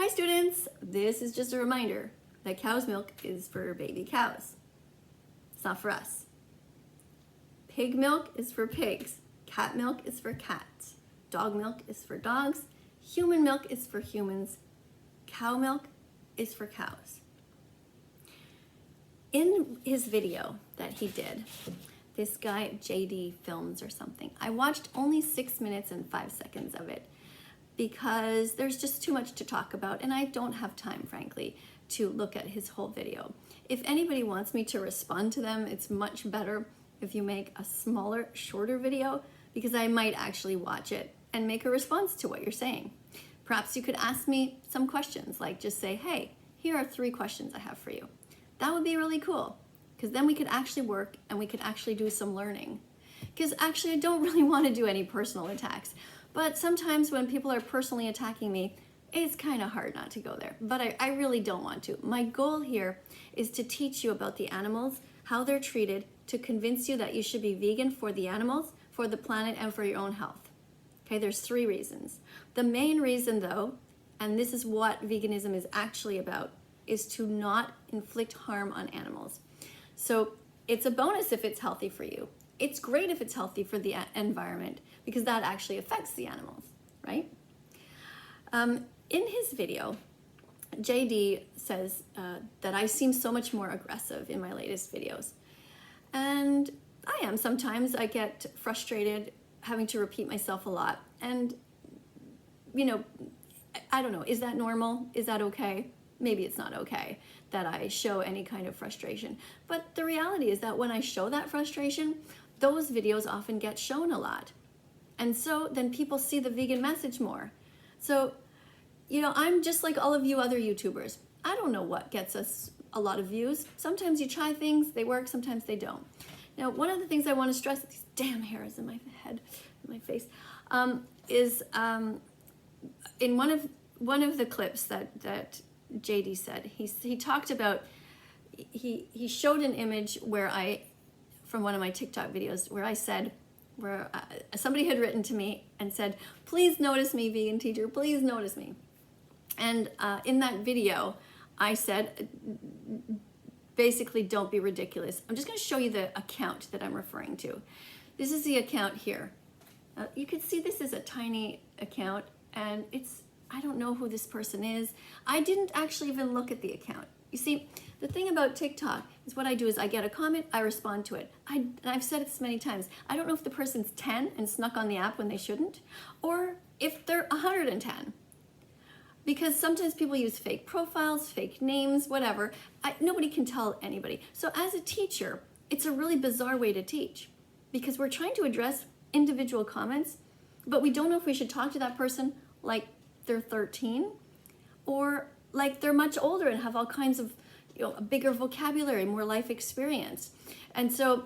Hi students, this is just a reminder that cow's milk is for baby cows. It's not for us. Pig milk is for pigs. Cat milk is for cats. Dog milk is for dogs. Human milk is for humans. Cow milk is for cows. In his video that he did, this guy JDFilms or something, I watched only 6 minutes and 5 seconds of it because there's just too much to talk about and I don't have time, frankly, to look at his whole video. If anybody wants me to respond to them, it's much better if you make a smaller, shorter video because I might actually watch it and make a response to what you're saying. Perhaps you could ask me some questions, like just say, hey, here are 3 questions I have for you. That would be really cool because then we could actually work and we could actually do some learning. Because actually I don't really want to do any personal attacks, but sometimes when people are personally attacking me, it's kind of hard not to go there, but I really don't want to. My goal here is to teach you about the animals, how they're treated, to convince you that you should be vegan for the animals, for the planet, and for your own health. Okay, there's 3 reasons. The main reason though, and this is what veganism is actually about, is to not inflict harm on animals. So it's a bonus if it's healthy for you. It's great if it's healthy for the environment because that actually affects the animals, right? In his video, JD says that I seem so much more aggressive in my latest videos. And I am. Sometimes I get frustrated having to repeat myself a lot. And, you know, I don't know, is that normal? Is that okay? Maybe it's not okay that I show any kind of frustration. But the reality is that when I show that frustration, those videos often get shown a lot. And so then people see the vegan message more. So, you know, I'm just like all of you other YouTubers. I don't know what gets us a lot of views. Sometimes you try things, they work, sometimes they don't. Now, one of the things I want to stress, these damn hairs in my head, in my face, is in one of the clips that JD said, he talked about, he showed an image where from one of my TikTok videos where I said, somebody had written to me and said, please notice me, vegan teacher, please notice me. And in that video, I said, basically, don't be ridiculous. I'm just going to show you the account that I'm referring to. This is the account here. You can see this is a tiny account, and I don't know who this person is. I didn't actually even look at the account. You see, the thing about TikTok is what I do is I get a comment, I respond to it. I've said it this many times. I don't know if the person's 10 and snuck on the app when they shouldn't, or if they're 110. Because sometimes people use fake profiles, fake names, whatever. Nobody can tell anybody. So as a teacher, it's a really bizarre way to teach because we're trying to address individual comments, but we don't know if we should talk to that person like they're 13 or like they're much older and have all kinds of, you know, a bigger vocabulary, more life experience. And so,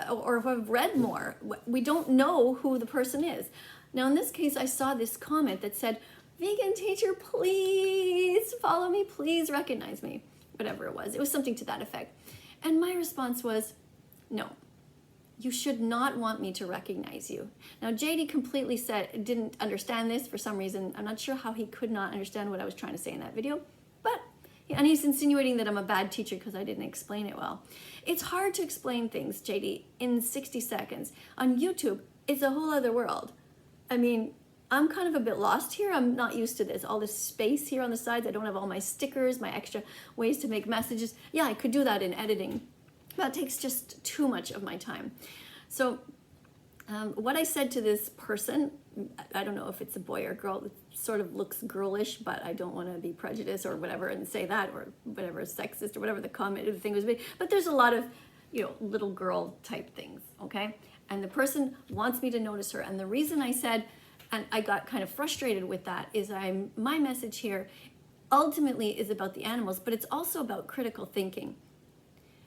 or have read more. We don't know who the person is. Now in this case, I saw this comment that said, vegan teacher, please follow me, please recognize me, whatever it was. It was something to that effect. And my response was, no, you should not want me to recognize you. Now, JD completely didn't understand this for some reason. I'm not sure how he could not understand what I was trying to say in that video, and he's insinuating that I'm a bad teacher because I didn't explain it well. It's hard to explain things, JD, in 60 seconds. On YouTube, it's a whole other world. I mean, I'm kind of a bit lost here. I'm not used to this. All this space here on the sides. I don't have all my stickers, my extra ways to make messages. Yeah, I could do that in editing. That takes just too much of my time. So what I said to this person, I don't know if it's a boy or girl, it sort of looks girlish, but I don't want to be prejudiced or whatever and say that or whatever, sexist or whatever the thing was. But there's a lot of, you know, little girl type things, okay? And the person wants me to notice her. And the reason I said, and I got kind of frustrated with that, is my message here ultimately is about the animals, but it's also about critical thinking.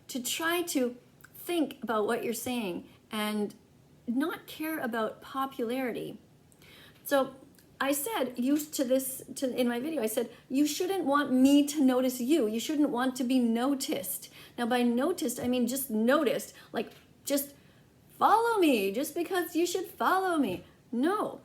To try to think about what you're saying and not care about popularity. So I said, in my video, I said, you shouldn't want me to notice you. You shouldn't want to be noticed. Now by noticed, I mean just noticed, like just follow me, just because you should follow me. No.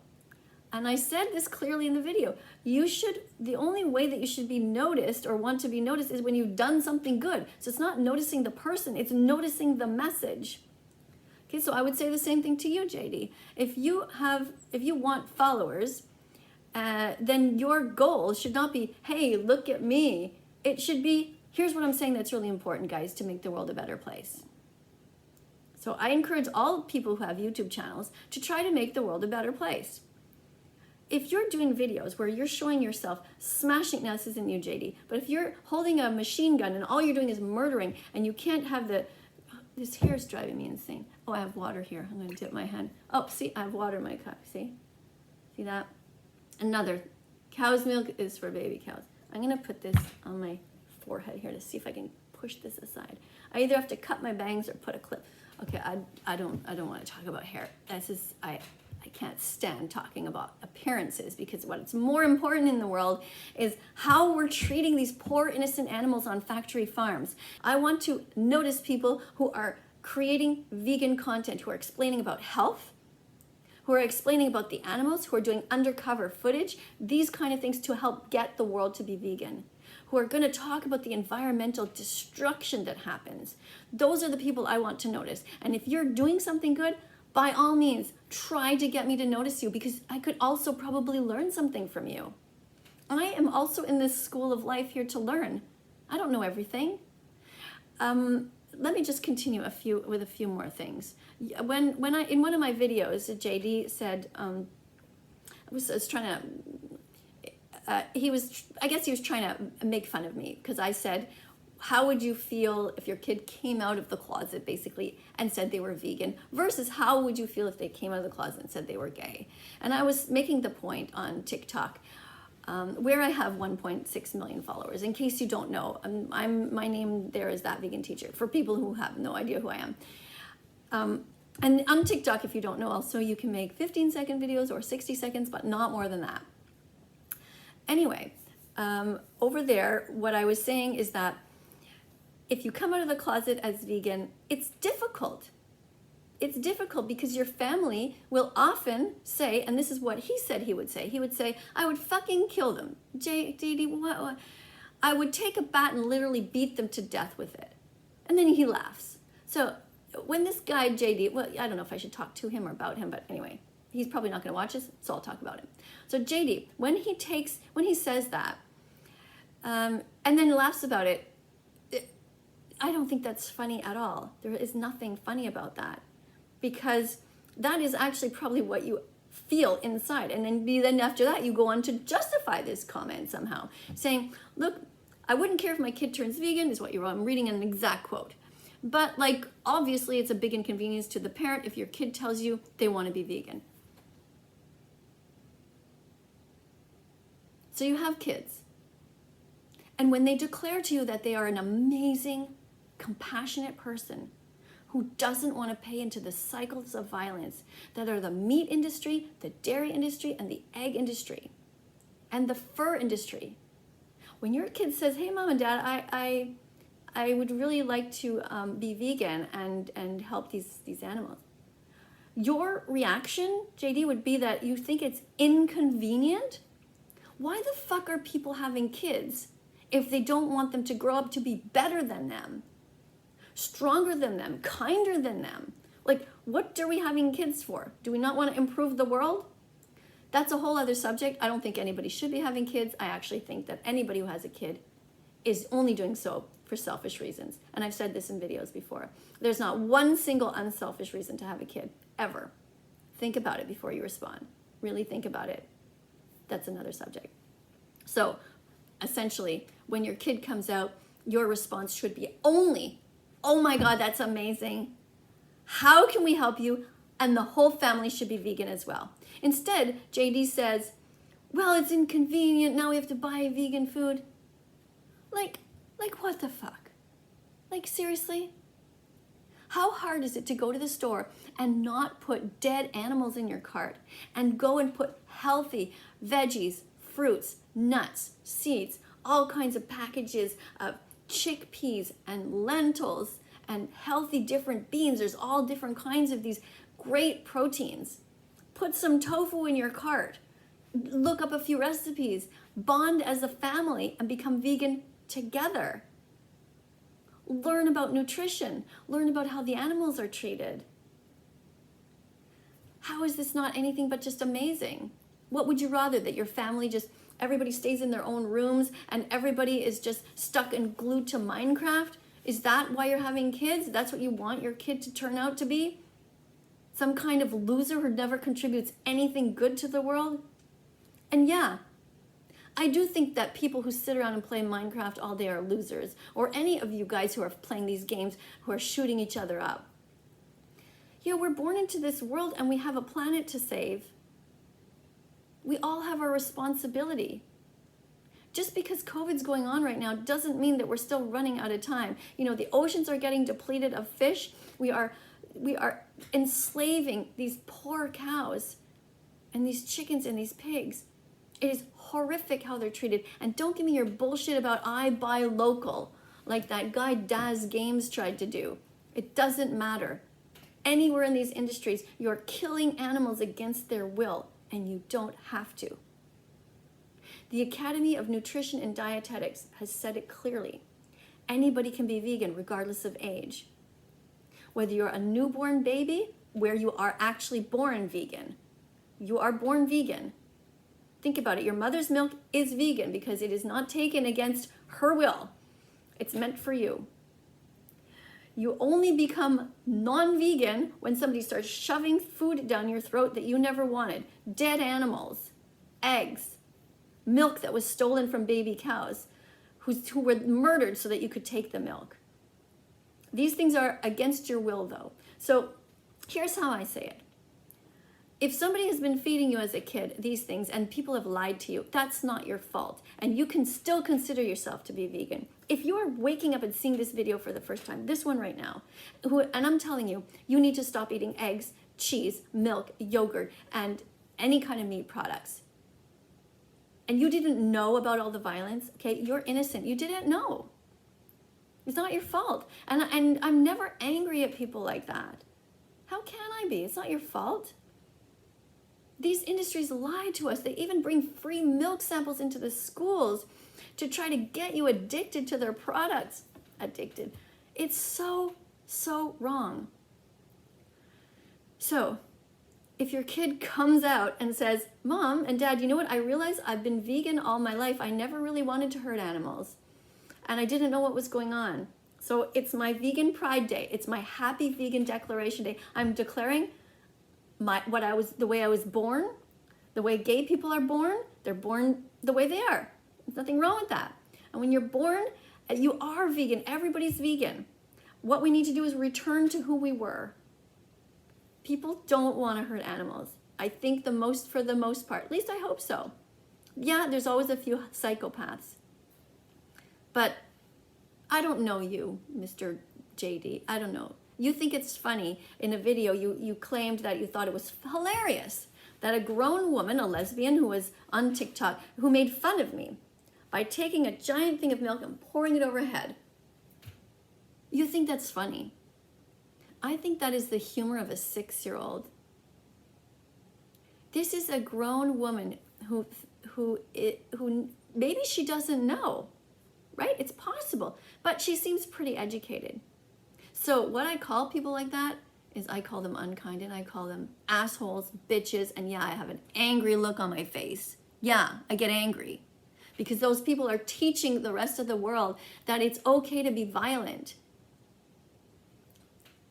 And I said this clearly in the video. The only way that you should be noticed or want to be noticed is when you've done something good. So it's not noticing the person, it's noticing the message. Okay, so I would say the same thing to you, JD. If you want followers, then your goal should not be, hey, look at me. It should be, here's what I'm saying that's really important, guys, to make the world a better place. So I encourage all people who have YouTube channels to try to make the world a better place. If you're doing videos where you're showing yourself smashing, now this isn't you, JD, but if you're holding a machine gun and all you're doing is murdering and you can't have this hair is driving me insane. Oh, I have water here. I'm going to dip my hand. Oh, see, I have water in my cup. See? See that? Another. Cow's milk is for baby cows. I'm going to put this on my forehead here to see if I can push this aside. I either have to cut my bangs or put a clip. Okay, I don't want to talk about hair. I can't stand talking about appearances, because what's more important in the world is how we're treating these poor innocent animals on factory farms. I want to notice people who are creating vegan content, who are explaining about health, who are explaining about the animals, who are doing undercover footage, these kind of things to help get the world to be vegan, who are going to talk about the environmental destruction that happens. Those are the people I want to notice. And if you're doing something good, by all means, try to get me to notice you, because I could also probably learn something from you. I am also in this school of life here to learn. I don't know everything. Let me just continue with a few more things. When I in one of my videos, JD said, I was trying to, I guess he was trying to make fun of me, because I said, how would you feel if your kid came out of the closet basically and said they were vegan, versus how would you feel if they came out of the closet and said they were gay? And I was making the point on TikTok, where I have 1.6 million followers. In case you don't know, my name there is That Vegan Teacher, for people who have no idea who I am. And on TikTok, if you don't know, also you can make 15-second videos or 60 seconds, but not more than that. Anyway, over there, what I was saying is that if you come out of the closet as vegan, it's difficult. It's difficult because your family will often say, and this is what he said he would say. He would say, I would fucking kill them. JD, what? I would take a bat and literally beat them to death with it. And then he laughs. So when this guy, JD, well, I don't know if I should talk to him or about him, but anyway, he's probably not going to watch this, so I'll talk about him. So JD, when he says that, and then laughs about it, I don't think that's funny at all. There is nothing funny about that, because that is actually probably what you feel inside. And then after that, you go on to justify this comment somehow, saying, look, I wouldn't care if my kid turns vegan, is what you wrote. I'm reading an exact quote. But like, obviously it's a big inconvenience to the parent if your kid tells you they want to be vegan. So you have kids. And when they declare to you that they are an amazing, compassionate person who doesn't want to pay into the cycles of violence that are the meat industry, the dairy industry, and the egg industry, and the fur industry. When your kid says, hey, mom and dad, I would really like to be vegan and help these animals, your reaction, JD, would be that you think it's inconvenient? Why the fuck are people having kids if they don't want them to grow up to be better than them, stronger than them, kinder than them? Like, what are we having kids for? Do we not want to improve the world? That's a whole other subject. I don't think anybody should be having kids. I actually think that anybody who has a kid is only doing so for selfish reasons. And I've said this in videos before. There's not one single unselfish reason to have a kid, ever. Think about it before you respond. Really think about it. That's another subject. So essentially, when your kid comes out, your response should be only, oh my God, that's amazing. How can we help you? And the whole family should be vegan as well. Instead, JD says, well, it's inconvenient. Now we have to buy vegan food. Like what the fuck? Like, seriously? How hard is it to go to the store and not put dead animals in your cart and go and put healthy veggies, fruits, nuts, seeds, all kinds of packages of chickpeas and lentils and healthy different beans? There's all different kinds of these great proteins. Put some tofu in your cart. look up a few recipes, bond as a family and become vegan together. Learn about nutrition, learn about how the animals are treated. How is this not anything but just amazing? What would you rather, that your family just, everybody stays in their own rooms and everybody is just stuck and glued to Minecraft? Is that why you're having kids? That's what you want your kid to turn out to be? Some kind of loser who never contributes anything good to the world? And yeah, I do think that people who sit around and play Minecraft all day are losers, or any of you guys who are playing these games who are shooting each other up. You know, we're born into this world and we have a planet to save. We all have our responsibility. Just because COVID's going on right now doesn't mean that we're still running out of time. You know, the oceans are getting depleted of fish. We are enslaving these poor cows and these chickens and these pigs. It is horrific how they're treated. And don't give me your bullshit about I buy local, like that guy Daz Games tried to do. It doesn't matter. Anywhere in these industries, you're killing animals against their will, and you don't have to. The Academy of Nutrition and Dietetics has said it clearly. Anybody can be vegan regardless of age. Whether you're a newborn baby, where you are actually born vegan, you are born vegan. Think about it. Your mother's milk is vegan because it is not taken against her will. It's meant for you. You only become non-vegan when somebody starts shoving food down your throat that you never wanted. Dead animals, eggs, milk that was stolen from baby cows who were murdered so that you could take the milk. These things are against your will though. So here's how I say it. If somebody has been feeding you as a kid these things and people have lied to you, that's not your fault. And you can still consider yourself to be vegan. If you are waking up and seeing this video for the first time, this one right now, and I'm telling you, you need to stop eating eggs, cheese, milk, yogurt, and any kind of meat products. And you didn't know about all the violence, okay? You're innocent. You didn't know. It's not your fault. And I'm never angry at people like that. How can I be? It's not your fault. These industries lie to us. They even bring free milk samples into the schools to try to get you addicted to their products. Addicted. It's so, so wrong. So, if your kid comes out and says, Mom and Dad, you know what? I realize I've been vegan all my life. I never really wanted to hurt animals. And I didn't know what was going on. So it's my vegan pride day. It's my happy vegan declaration day. I'm declaring the way I was born, the way gay people are born. They're born the way they are. There's nothing wrong with that. And when you're born, you are vegan. Everybody's vegan. What we need to do is return to who we were. People don't want to hurt animals. I think for the most part, at least I hope so. Yeah, there's always a few psychopaths. But I don't know you, Mr. JD. I don't know. You think it's funny. In a video, you claimed that you thought it was hilarious that a grown woman, a lesbian who was on TikTok, who made fun of me by taking a giant thing of milk and pouring it over her head. You think that's funny. I think that is the humor of a 6-year-old. This is a grown woman who maybe she doesn't know, right? It's possible, but she seems pretty educated. So what I call people like that is I call them unkind and I call them assholes, bitches, and yeah, I have an angry look on my face. Yeah, I get angry because those people are teaching the rest of the world that it's okay to be violent.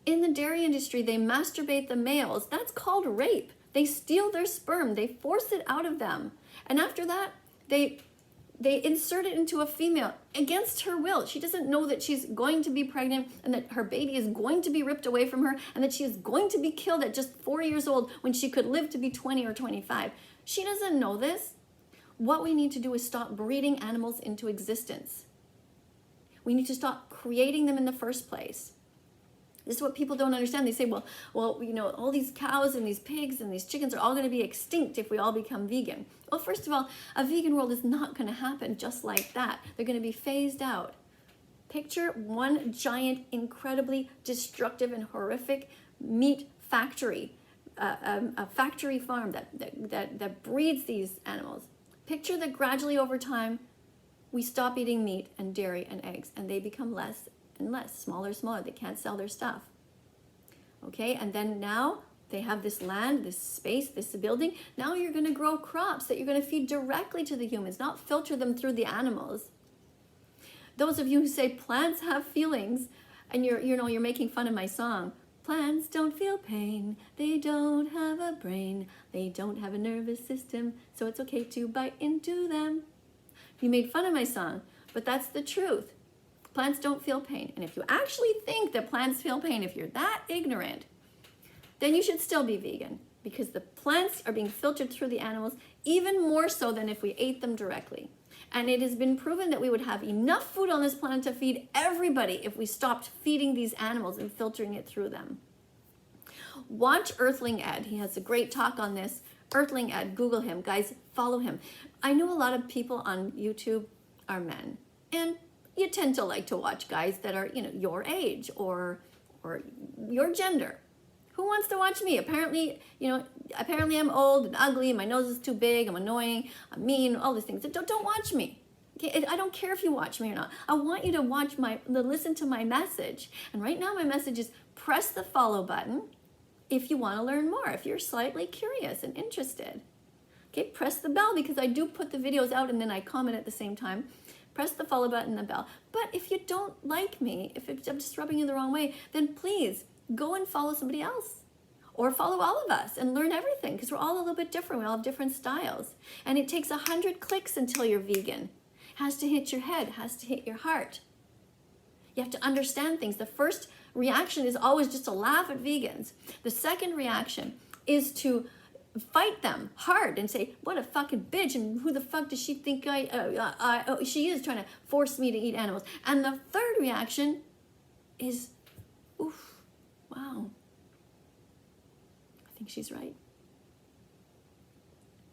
In the dairy industry, they masturbate the males. That's called rape. They steal their sperm. They force it out of them. And after that, they insert it into a female against her will. She doesn't know that she's going to be pregnant and that her baby is going to be ripped away from her and that she is going to be killed at just 4 years old when she could live to be 20 or 25. She doesn't know this. What we need to do is stop breeding animals into existence. We need to stop creating them in the first place. This is what people don't understand. They say, well, you know, all these cows and these pigs and these chickens are all going to be extinct if we all become vegan. Well, first of all, a vegan world is not going to happen just like that. They're going to be phased out. Picture one giant, incredibly destructive and horrific meat factory a factory farm that breeds these animals. Picture that gradually over time, we stop eating meat and dairy and eggs, and they become less and less, smaller, smaller. They can't sell their stuff. Okay, and then now they have this land, this space, this building. Now you're going to grow crops that you're going to feed directly to the humans, not filter them through the animals. Those of you who say plants have feelings, and you're making fun of my song. Plants don't feel pain. They don't have a brain. They don't have a nervous system, so it's okay to bite into them. You made fun of my song, but that's the truth. Plants don't feel pain. And if you actually think that plants feel pain, if you're that ignorant, then you should still be vegan, because the plants are being filtered through the animals even more so than if we ate them directly. And it has been proven that we would have enough food on this planet to feed everybody if we stopped feeding these animals and filtering it through them. Watch Earthling Ed. He has a great talk on this. Earthling Ed, Google him. Guys, follow him. I know a lot of people on YouTube are men, and you tend to like to watch guys that are, your age or your gender. Who wants to watch me? Apparently I'm old and ugly, my nose is too big, I'm annoying, I'm mean, all these things. Don't watch me. Okay? I don't care if you watch me or not. I want you to listen to my message. And right now my message is press the follow button if you want to learn more, if you're slightly curious and interested. Okay, press the bell, because I do put the videos out and then I comment at the same time. Press the follow button and the bell. But if you don't like me, if I'm just rubbing you the wrong way, then please go and follow somebody else. Or follow all of us and learn everything, because we're all a little bit different. We all have different styles. And it takes 100 clicks until you're vegan. It has to hit your head, has to hit your heart. You have to understand things. The first reaction is always just to laugh at vegans. The second reaction is to fight them hard and say, what a fucking bitch, and who the fuck does she think she is trying to force me to eat animals. And the third reaction is, oof, wow, I think she's right.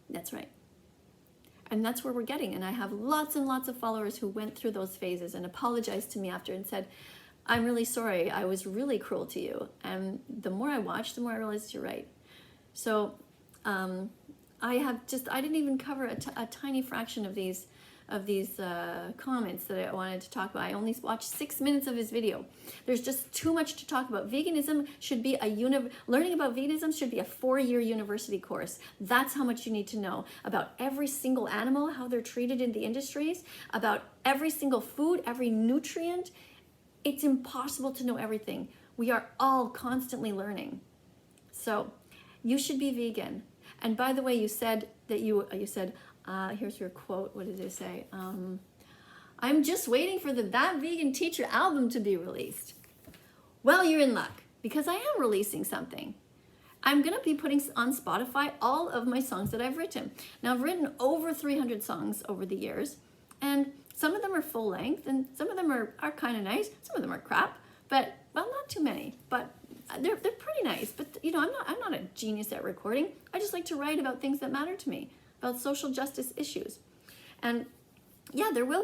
That's right. And that's where we're getting. And I have lots and lots of followers who went through those phases and apologized to me after and said, I'm really sorry, I was really cruel to you. And the more I watched, the more I realized you're right. So I didn't even cover a tiny fraction of these comments that I wanted to talk about. I only watched 6 minutes of his video. There's just too much to talk about. Veganism should be learning about veganism should be a 4-year university course. That's how much you need to know about every single animal, how they're treated in the industries, about every single food, every nutrient. It's impossible to know everything. We are all constantly learning. So you should be vegan. And by the way, you said that you said, here's your quote. What did it say? I'm just waiting for the That Vegan Teacher album to be released. Well, you're in luck, because I am releasing something. I'm going to be putting on Spotify all of my songs that I've written. Now, I've written over 300 songs over the years, and some of them are full length, and some of them are kind of nice. Some of them are crap, but, well, not too many, but they're pretty nice. But, I'm not a genius at recording. I just like to write about things that matter to me, about social justice issues. And yeah, they will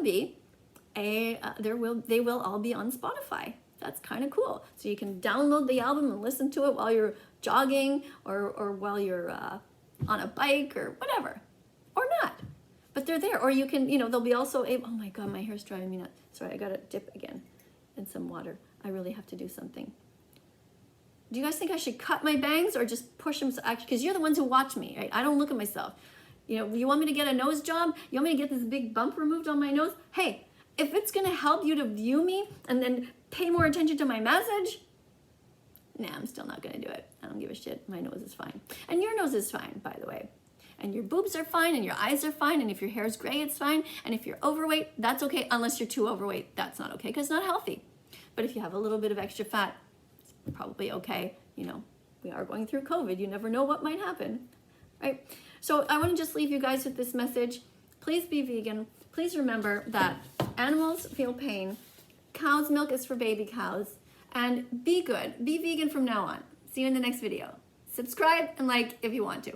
all be on Spotify. That's kind of cool. So you can download the album and listen to it while you're jogging or while you're on a bike or whatever, or not. But they're there. Or you can, they'll be also able, oh my God, my hair's driving me nuts. Sorry, I gotta dip again in some water. I really have to do something. Do you guys think I should cut my bangs or just push them? Because you're the ones who watch me, right? I don't look at myself. You want me to get a nose job? You want me to get this big bump removed on my nose? Hey, if it's gonna help you to view me and then pay more attention to my message, nah, I'm still not gonna do it. I don't give a shit. My nose is fine. And your nose is fine, by the way. And your boobs are fine, and your eyes are fine, and if your hair is gray, it's fine. And if you're overweight, that's okay, unless you're too overweight. That's not okay, because it's not healthy. But if you have a little bit of extra fat, it's probably okay. We are going through COVID. You never know what might happen, right? So I want to just leave you guys with this message. Please be vegan. Please remember that animals feel pain. Cow's milk is for baby cows. And be good. Be vegan from now on. See you in the next video. Subscribe and like if you want to.